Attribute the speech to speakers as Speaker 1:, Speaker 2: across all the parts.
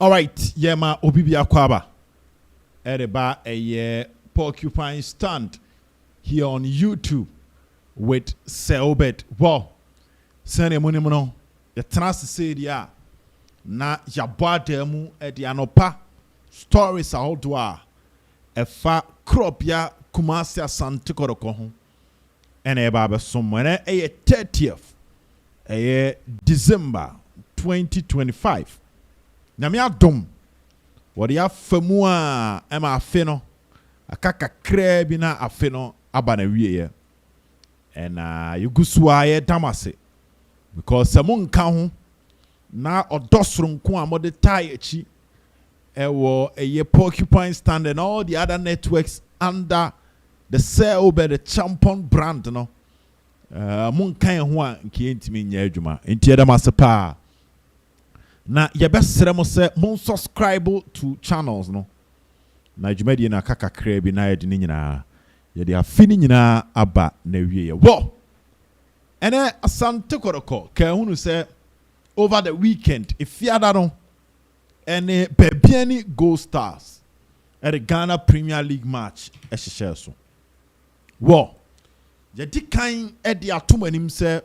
Speaker 1: All right, Yema Obibia Kwaba. Ereba a porcupine stand here on YouTube with Seobet. Wow, Sene Munimono, the Transidia na Yabademu at the Anopa stories out to a crop ya Kumasia Asante Kotoko and a baba someone a 30th a December 2025. Namia dom. What ya famua ema afeno akaka krebina afeno abana wiye and you guswa ye damase because samun kan na odosrun ko amode tie echi ewo eye porcupine stand and all the other networks under the sale by the champion brand no mun kan ho a nke ntimi nya adwuma enti edamase pa na yebesere mo se mon subscribe to channels no na dwumadi na kaka kra bi na yedi nyina yedi afini nyina aba na wiye wo ene Asante Kotoko ka hunu se over the weekend ifiada no ene bebiani Gold Stars at the Ghana Premier League match ehye so wo yedi kan e de atom anim se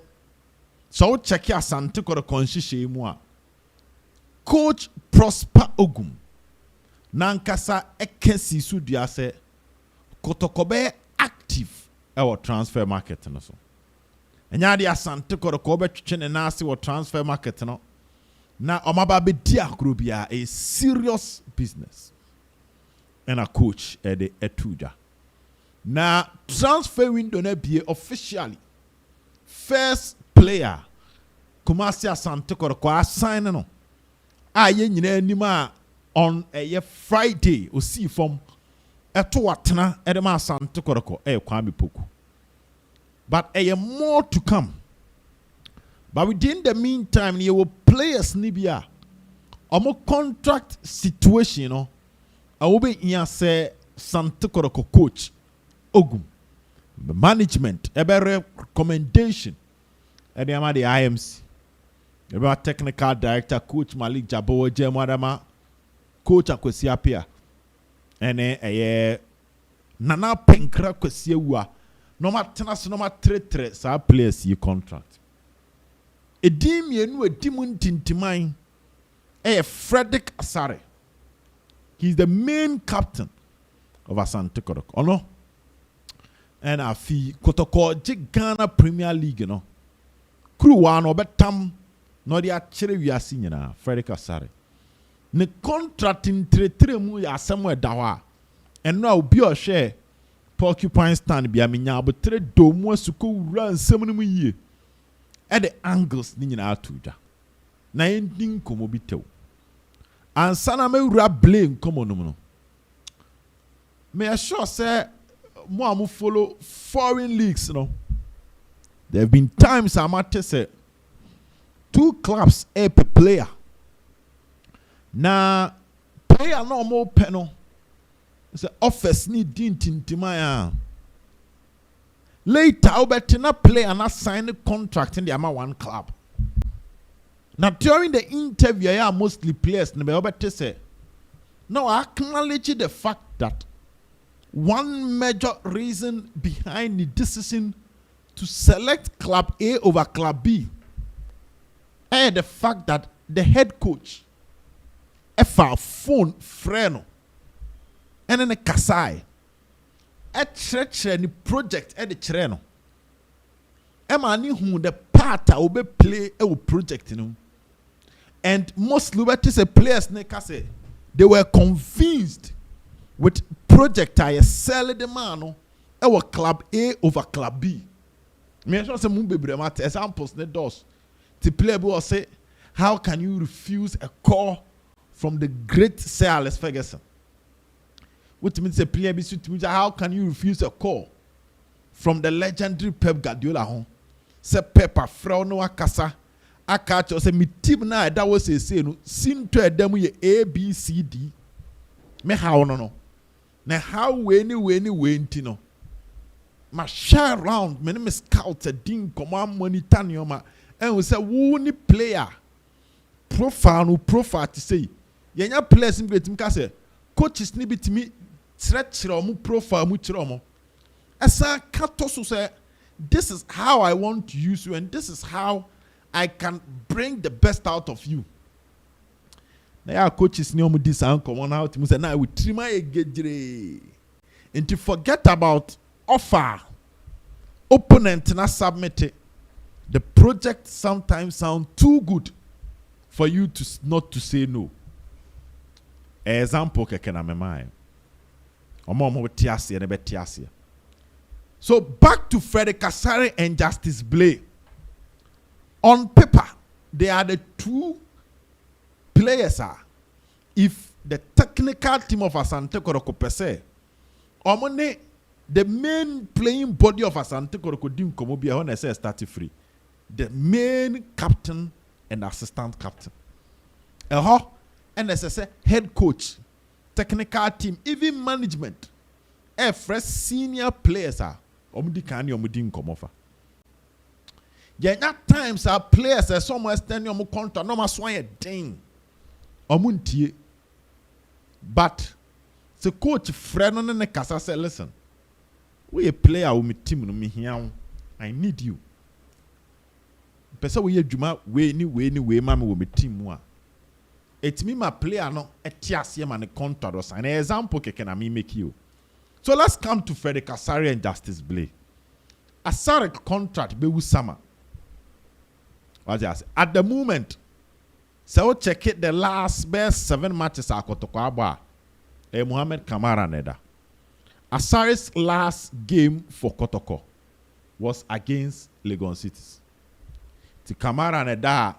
Speaker 1: so check Asante Kotoko nhihye mu a Coach Prosper Ogum nankasa ekesi sudua se Kotoko be active our transfer market no so enya de Asante Kotoko be twetwe ne na ase wo transfer market no na omaba be di akro bia a serious business and a coach e de etuja na transfer window na bie officially first player Kumasi Asante Kotoko assign no aye nyina anima on a Friday o see from eto watena edema Asante Kotoko Kwame Poku but more to come but within the meantime you will players nibia omo contract situation no awobe iya say Asante Kotoko coach Ogum management ebe recommendation edema the IMC about technical director coach Malik Jabo Jemadama coach Akwesi Apia ene nana penkra kwesi wa no matena no matre sa players yi contract edim yenu edim ntintiman Frederick Asare. He's the main captain of Asante Kotoko no and afi Kotoko Ghana Premier League no crew wa no betam no dia chere wiase nyina Frederick Asare ne contract tre mu ya asem e da ho a eno a obi o hwe porcupine stand bia menya abotre do mu asuko wura nsem no mu yie e the angles ni nyina atuja na ending komo bitew ansa na me wura blame komo no no me sure say mo am follow foreign leagues no there have been times amate say 2 clubs per player. Na player no more penal. It's office need dintintimaya. Later, Albertina player and sign a contract in the one club. Now during the interview, I mostly players Albert say, no, I acknowledge the fact that one major reason behind the decision to select Club A over Club B the fact that the head coach phone freno and then the kasai the project the treno emani who the part will be play a project and most Lubetis players they were convinced with project I sell the man our Club A over Club B. Me sure say mun bebre mat examples ne dos. The player will say, how can you refuse a call from the great Sir Alex Ferguson? What means a player how can you refuse a call from the legendary Pep Guardiola? Say Pep Afro no akasa akacho say mi team na that was say no sin to them ye A B C D. Me how no. Na how we ni ntino. Ma share round me me scout a din command monitor nyoma. And we say, who ni player profile to say Yenya players in betim ka say coaches ni bitimi stretch mu profile mu chiro mo. Esa kato so say this is how I want to use you and this is how I can bring the best out of you. Na ya coaches ni omu dis an come on out mu say na we trima egejire. And to forget about offer opponent na submit it. The project sometimes sound too good for you to not to say no. Example keke na me mind. Omo tiase ne be tiase. So back to Frederick Asare and Justice Blay. On paper, they are the two players. If the technical team of Asante Kotoko per se, the main playing body of Asante Kotoko dim komo bia when I say start free. The main captain and assistant captain. And as I say, head coach, technical team, even management, fresh senior players are omudi kani omudi nkomofa. At times our players are somewhere standing on contract, no matter what thing. Omuntie. But the coach friend on the kasa say, listen, we a player with my team no me here. I need you. Pesa we juma we ni mama with my team wa. It me my player no etiasie man contract or sign. An example keke na me make you. So let's come to Frederick Asare and Justice Blay. Asare contract be summer. What I say? At the moment, so check it the last best 7 matches are Kotoko Abba. Muhammad Kamara Neda. Asare's last game for Kotoko was against Legon Cities. The Kamara Neda,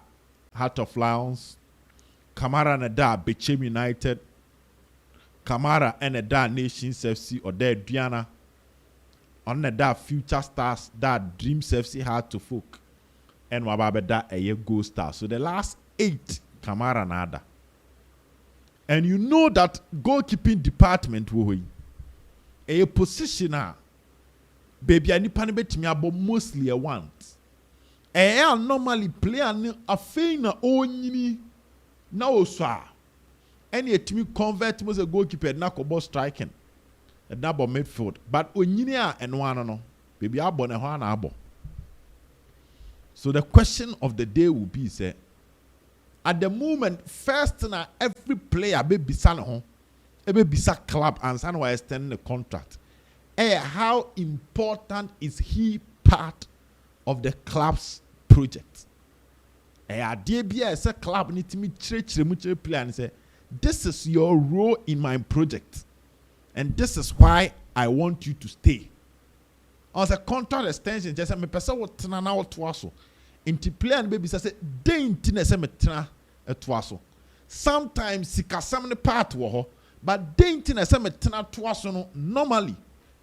Speaker 1: Heart of Lions, Kamara Neda, Bechem United, Kamara and Neda Nations FC or their Diana, on Neda Future Stars, that Dreams FC had to folk, and Wababeda a year Go Star. So the last 8 Kamara Nada. And you know that goalkeeping department will a positioner, baby, I need to mostly a want. And normally play a feina only now so. Any team convert was a goalkeeper na kobo striking. A double midfield. But onyinia and one no. Baby abo na ho na abo. So the question of the day will be say at the moment first na every player be bisa no ho. Be bisa club and san why extending the contract. How important is he part of the club's project? Idea be as a club need to meet church player and say, this is your role in my project, and this is why I want you to stay. As a contract extension, just a me person what na na what waso. Inti player and baby say, "Dey inti na se me tena etwaso." Sometimes sikasam ne part wo ho, but dey inti na se me tena twaso no normally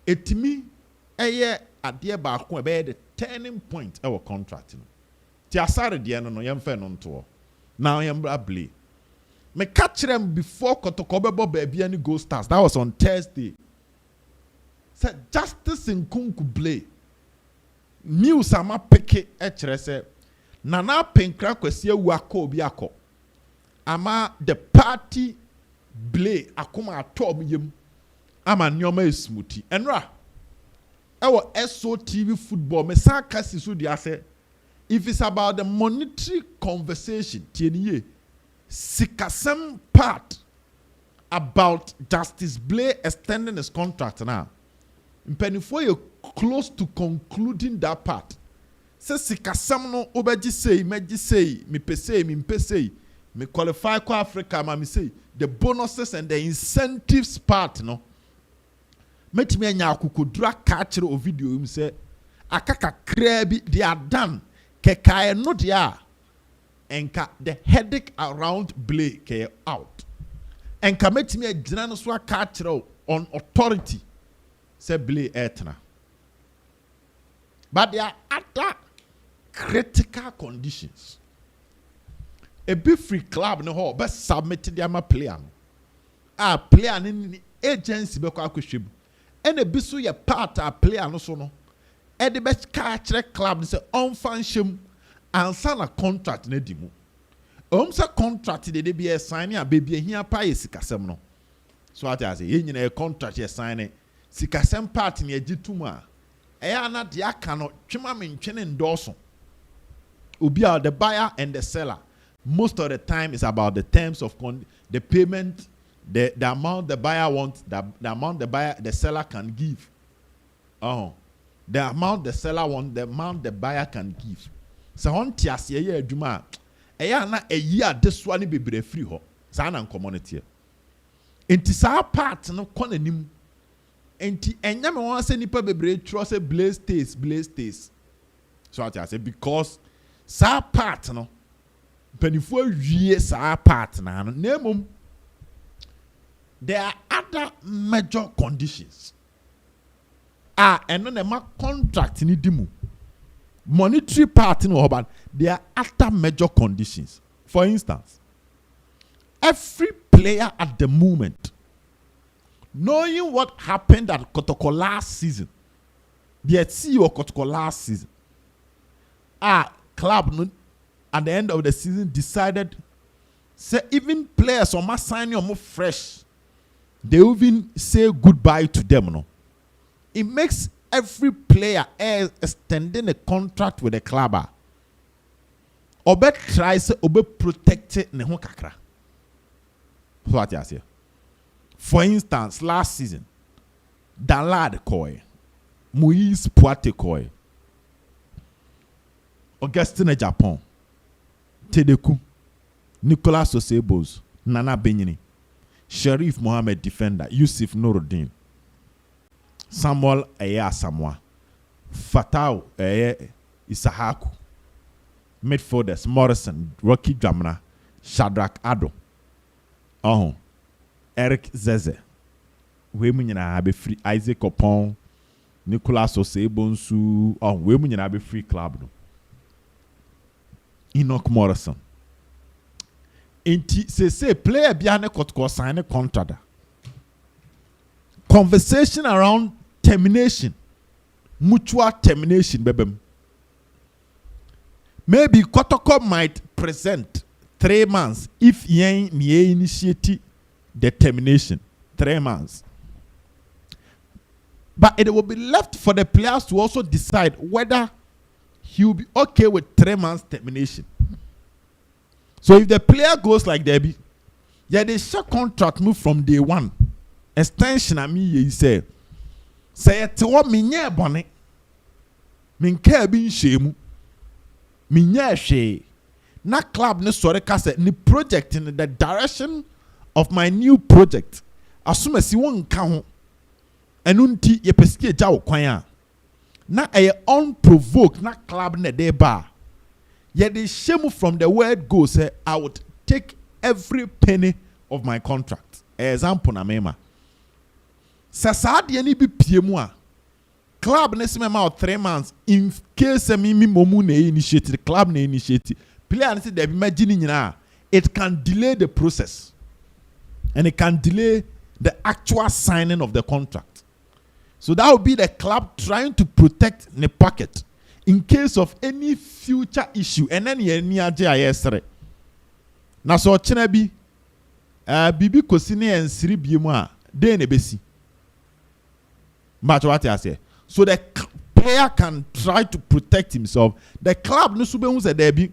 Speaker 1: etimi eye ade ba ko e be the turning point our contract no. Ti Asare de no yemfa no nto. Now yembra Blay. Me catch them before Kotoko bebo baby any Go Stars. That was on Thursday. Said Justice in Kunku Blay. News ama peke echere say nana penkra kwesi wako obi akọ. Ama the party Blay akoma atom yem. Ama nyoma esmuti. Enra. Ewo SOTV football me san kasi so dia say if it's about the monetary conversation, tieniye sikasem part about Justice Blay extending his contract now. Mpenifo you close to concluding that part. Say sikasem no obeji say, meji say, me pese, me qualify for Africa, ma me say the bonuses and the incentives part no. Metime anya akukodura catcher o video him say akaka krebi they are done. Kekaye no dia enka the headache around Blay ke out. Enka metime agina no so catcher on authority say Blay etna. But there are other critical conditions. A big free club no ho be submit their player. Player ni agency be kwa kwhwem. And a bisu ye part a player no so no. E de be catch club say on function and sign a contract na di mu. Omsa contract de be a signing a baby here pay sikasem no. So what I say, you a contract you signing sikasem part in a jituma. Eya na dia cannot chima mention endorse. Ubia the buyer and the seller. Most of the time it's about the terms of the payment, the amount the buyer wants, the amount the seller can give. The amount the seller wants, the amount the buyer can give. So on tias ye adwuma eya na eyi this one be bebre free ho. Sa na community. Enti sa part no konanim. Enti enya me wan say nipa bebre tro say blaze taste. So I say because sa part no penifo wie sa part na no nemum there are other major conditions and no ma contract ni dimu monetary part no but there are other major conditions. For instance, every player at the moment, knowing what happened at Kotoko last season, the CEO of Kotoko last season, club at the end of the season decided, say even players on my signing or more fresh, they even say goodbye to them. No, it makes every player extending a contract with the club. Obe tries to protect it ne ho kakra. What I say? For instance, last season, Dalad Koi, Moise Poite Koi, Augustine Japan, Tedeku, Nicolas Osebos, Nana Benyini, Sharif Mohammed defender, Yusuf Nuruddin, Samuel Aya Samoa, Fatau Isahaku, midfielders Morrison, Rocky Jamna, Shadrach Ado, Eric Zeze, we have a free Isaac Opon, Nicolas Osebonsu, we have a free club. Enoch Morrison. Inti say player biane Kotoko sign a contract. Conversation around termination, mutual termination, baby. Maybe Kotoko might present 3 months if yen me initiate the termination. 3 months. But it will be left for the players to also decide whether he will be okay with 3 months termination. So if the player goes like Debbie, yeah, the share contract move from day one. Extension I mean you say it what me nye bone. Min care bin shemu. Min nye she. Na club ne sore ka say ni project in the direction of my new project. Assume si won ka ho. Enu nti ye pesike ja wo kwan a. Na unprovoked na club ne de ba. Yet the shame from the word go say I would take every penny of my contract. Example na mema. Sasadi any be piemu club ne se out 3 months in case me momu ne initiate the club ne initiate. Player say they be imagine it can delay the process and it can delay the actual signing of the contract. So that would be the club trying to protect the pocket in case of any future issue. And then any yesterday. Na so chena bi bibi kosine en siri biemu a dey na besi. But what I say? So the player can try to protect himself. The club no sube hu say there be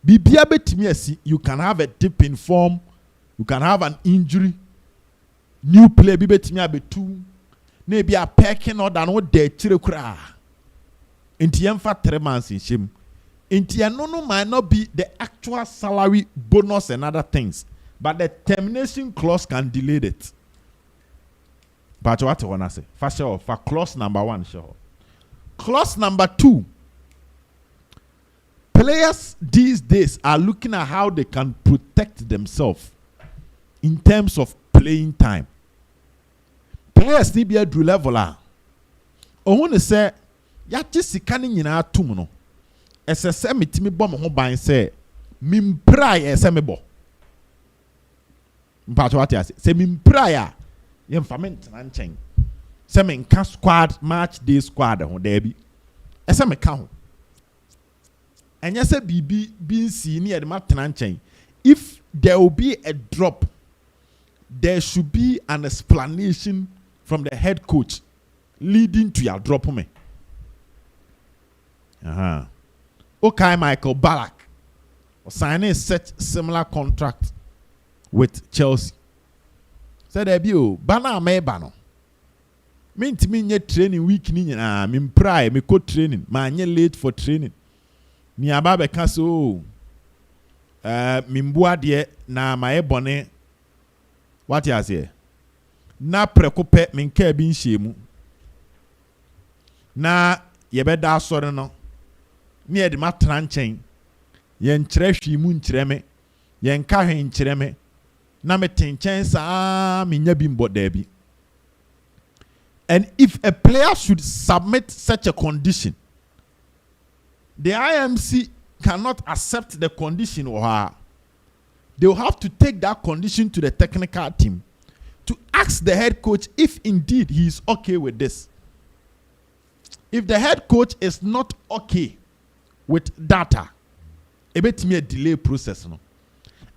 Speaker 1: bibia betimi asi. You can have a dip in form, you can have an injury, new player bi betimi abetu. Maybe a pecking or than what they chire kura. Inti yemfa 3 months in shame. Inti no might not be the actual salary, bonus and other things, but the termination clause can delay it. But what I wanna say, for sure, for clause number 1, sure. Clause number 2. Players these days are looking at how they can protect themselves in terms of playing time. Players need be a drew level. I want to say, ya just scanning in our tomb. As a semi timmy bomb home by say, Mim pry a semi bo. But what I say, Mim prior, young ferment and chain. Semi squad, match day squad on Debbie. A semi count. and yes, BB being seen near the Martin. If there will be a drop, there should be an explanation from the head coach leading to your drop. Okay, Michael Ballack signing such similar contract with Chelsea. Said Ebio, Bana me bano. Meant me nye training week ni na me pry me co training, ma nye late for training. Ni ababe kaso me mbua de na ma ebone. What you say? Na prekope me nka bi nhyiemu. Na yebeda asore no. Ni e de matran nchen. Ye nkyerɛ hwi mu nkyerɛ me. Ye nka hwe nkyerɛ me. Na me tenchen sa me nya bi mbo da bi. And if a player should submit such a condition, the IMC cannot accept the condition or her. They will have to take that condition to the technical team to ask the head coach if indeed he is okay with this. If the head coach is not okay with data, a bit me a delay process, no.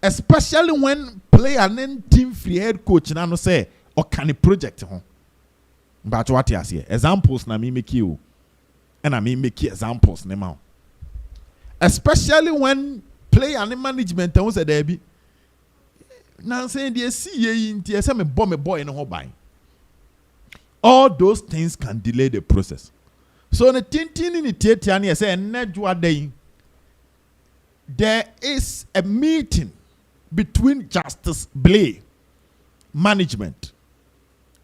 Speaker 1: Especially when player and team free head coach na no say or can a project home. But what you say? Examples na me make you, and I mean make examples now. Especially when player and management and say there be. Now saying they see ye in tears, me bomb a boy in a whole buy. All those things can delay the process. So the tintin in the theatre say nejwa day. There is a meeting between Justice Blay management.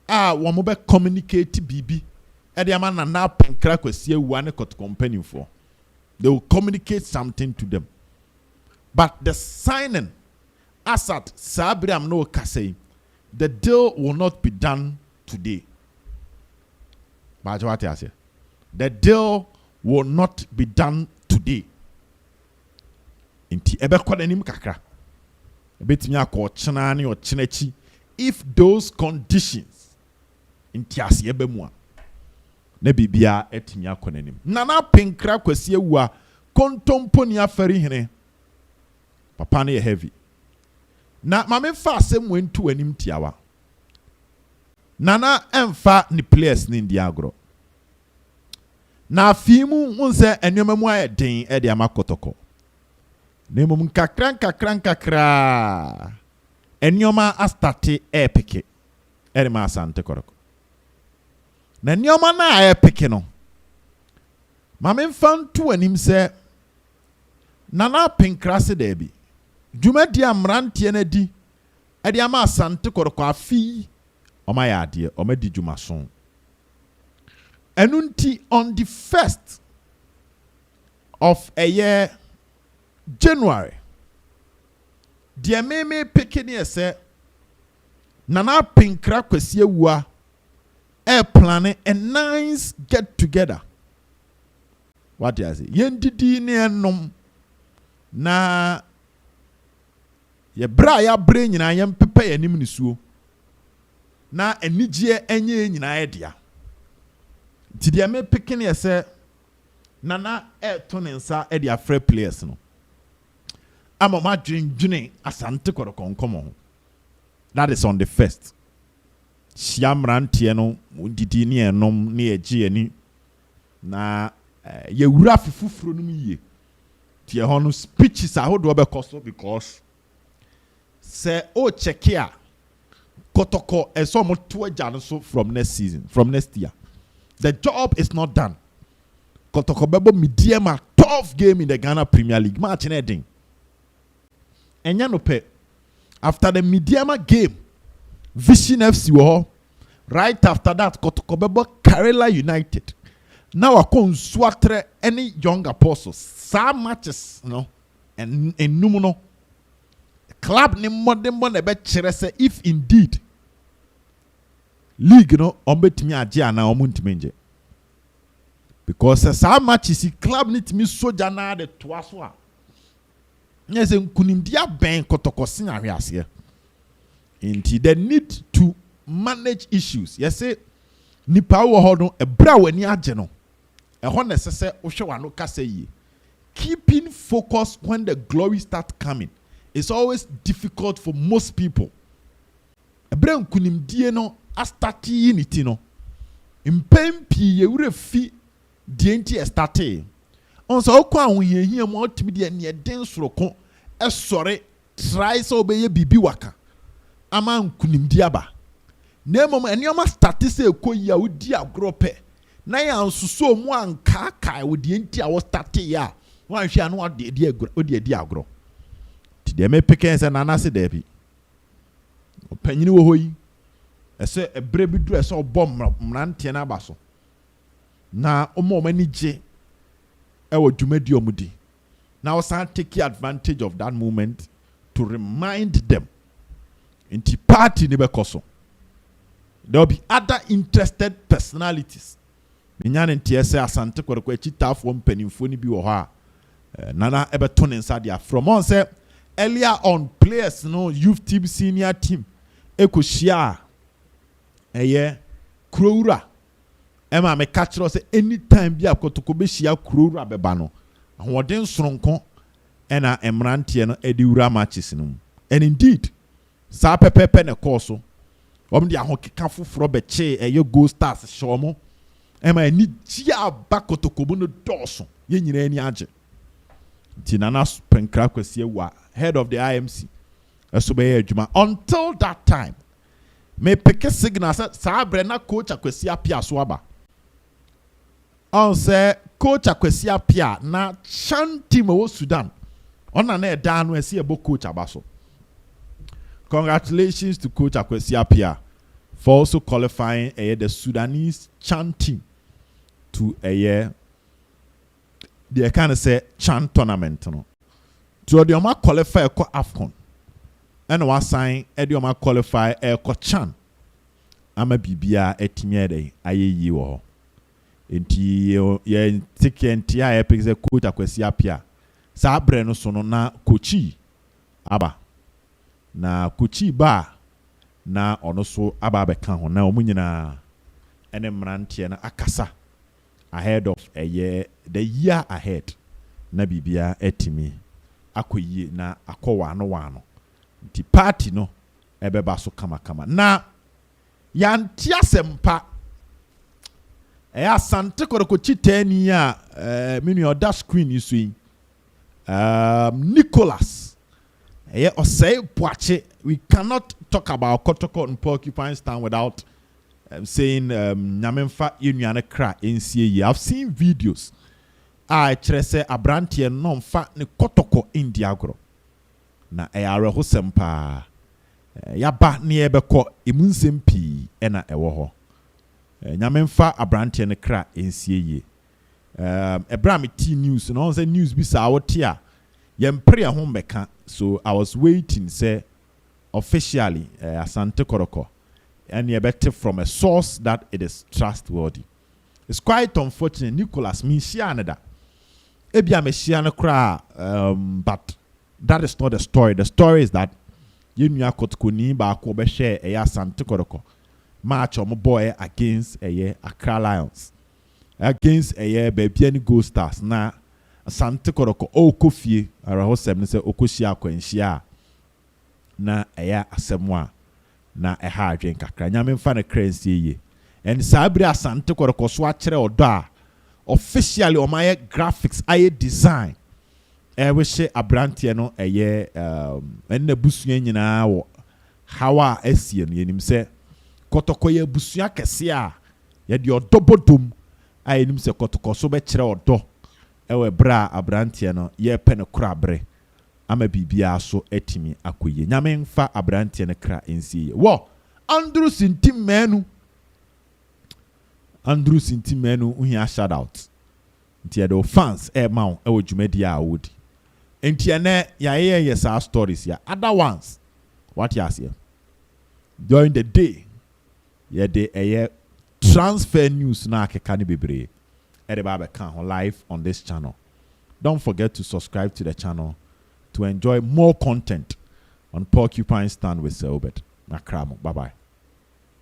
Speaker 1: Wamobe communicate BB. Ediamana na penkra kwesi one got company for. They will communicate something to them. But the signing, Asat Sabriam no Kasei, the deal will not be done today. But what I say? The deal will not be done today. Inti ebe kwa denim kakra. Ebe mi akọ chenani or chenechi. If those conditions inti asi ebe mua. Ne bibia etimi akọ denim. Nana penkra kwesi ewa kontompo ni aferi hene. Papa ne heavy. Na mame fa asem wentu anim tiawa. Nana emfa ni players ni ndi agro. Na fimu unse enyoma mu aye den e de ama Kotoko. Nemum kakra. Enyoma astarte epeke. E de ma Asante koroko. Na enyoma na epeke no. Mame mfa ntu anim se nana penkrase debi. Dwuma di amrantie na di. E de ama Asante koroko afi. Oma ya ade, oma di dwuma so. Enunti on the 1st of a year, January, the meme picking say, Nana Pinkra kwesi wa air planning a nice get together. What do I say? Yendidi ne nom na ye bra ya brain nyina yem pepe yanim ni suo na enigye enye nyina edea. Did you make picking say Nana tonensa e dia free players no. Ama ma dwene Asante koroko nkomo. That is on the 1st. Siamrantie no didi ne enom ne egie ani na ye wura fufuro no yie. Tie ho no speeches ahodo be koso because say o check here Kotoko eso mo to agya no so from next season, from next year. The job is not done. Kotoko bebo medium tough game in the Ghana Premier League. Match anything. And no pay. After the medium game, Vision FC war. Right after that, Kotoko bebo Kerala United. Now I can swatre any young apostles. Some matches, no, and numono. Club ni modern one about Cherese if indeed. League no ombetimi agye ana omuntimi. Because some matches club need me soja na de toaso a. Yes, nkunimdia ben Kotoko sin ahwease. Inti they need to manage issues. Yes, say nipa wo ho no ebra wani agye no. E ho na sese wo hwe wano kasa yi. keeping focus when the glory start coming is always difficult for most people. Ebren kunimdie no astati unity no. Impempi ye wure fi dienti estate. Onso okwa ahoyehia mo otimi de ne den soroko esore try so obeye bibi waka. Ama nkunimdie aba. Na mom enioma start say ekoyi a wodi agro pe. Na ya nsuso mu anka kai wo dienti a wo start ya. Wan hwe anu odi agro. Ti de me peken se nana se da bi. Opanyini wo hoyi. Ese ebre bi du ese obom mrante na abaso. Na omo mani je ewo dwumadi omudi. Now san take advantage of that moment to remind them inti party ni bekoso. There will be other interested personalities. Minyane nti ese asante kwereko echitafo mpanimfo ni bi wo ha. Nana ebeton inside there. From on say earlier on players no youth team senior team ekoshia eye krowura ema me catch us anytime bi akotoko be shia krowura beba no ahoden soronko ena emrantie no ediwura matches no. And indeed sa pepepe ne course om de ahokeka foforo be che eye Gold Stars shomo ema ni tia bakotoko bu no doso ye nyina ani age tinana penkra kwese wa head of the IMC esobe adwuma until that time me pick signal sa brena coach Akwesi Apia so aba on say coach Akwesi Apia na chanti mo Sudan ona na eda no ese ebo coach abaso. Congratulations to coach Akwesi Apia for also qualifying the Sudanese chant team to they kind of say chant tournament no. To the oma qualify ko AFCON and one sign the oma qualify ko chan ama bibia etimi ede ayeyi wo enti ye tikenti ya epic coach Akwesi Apia sa abre no so no na kochi aba na kochi ba na ono so aba be kan ho na omunyina ene mrantie na akasa ahead of a year the year ahead na bibia etimi akoyi na akowa no wano nti party no ebeba so kama na yanti asempa asante koroko chitani ya minu oda screen isu Nicholas osei poache. We cannot talk about Kotoko and Porcupine Stand without saying nyamenfa yenuane kra NCA. I've seen videos I trese abrantie no mfa ne Kotoko indiagro na eyare ho sempa ya ba ne ebekọ emunsem pi ena ewo ho nyamenfa abrantie ne kra NCA Abraham T news no say news bi sa wote a yempre ho mbeka. So I was waiting say officially Asante Koroko and you better from a source that it is trustworthy. It's quite unfortunate Nicholas me share another ebia me share kra but that is not the story. The story is that you Kotoko ni ba ko be share Asante Koroko match on boy against Accra Lions against baby any Gold Stars na Asante Koroko okofie araho sem se okoshia kwanhia na asemwa na ha adwen kakra nyame mfa na crazy ye and sabri Asante Koroko so akere odo a officially o my graphics aye design we she abrantie no na busua nyina wo hawa asie no yenim se Kotoko ye busua kese a ye de odobodom ayenim se Kotoko so be kere odo ewe bra abrantie no ye pe no kra bre ama bibia so etimi akoye nyame mfa abrantie no kra ensie wo Andrew Sintimenu uhia shout out ntia the fans maun ewo dwumadi a wodi ntia na ya sa stories ya other ones what you say during the day ya de transfer news na akeka ne bebre Edeba can live on this channel. Don't forget to subscribe to the channel to enjoy more content on Porcupine Stand with Selbert. Nakramo. Bye bye.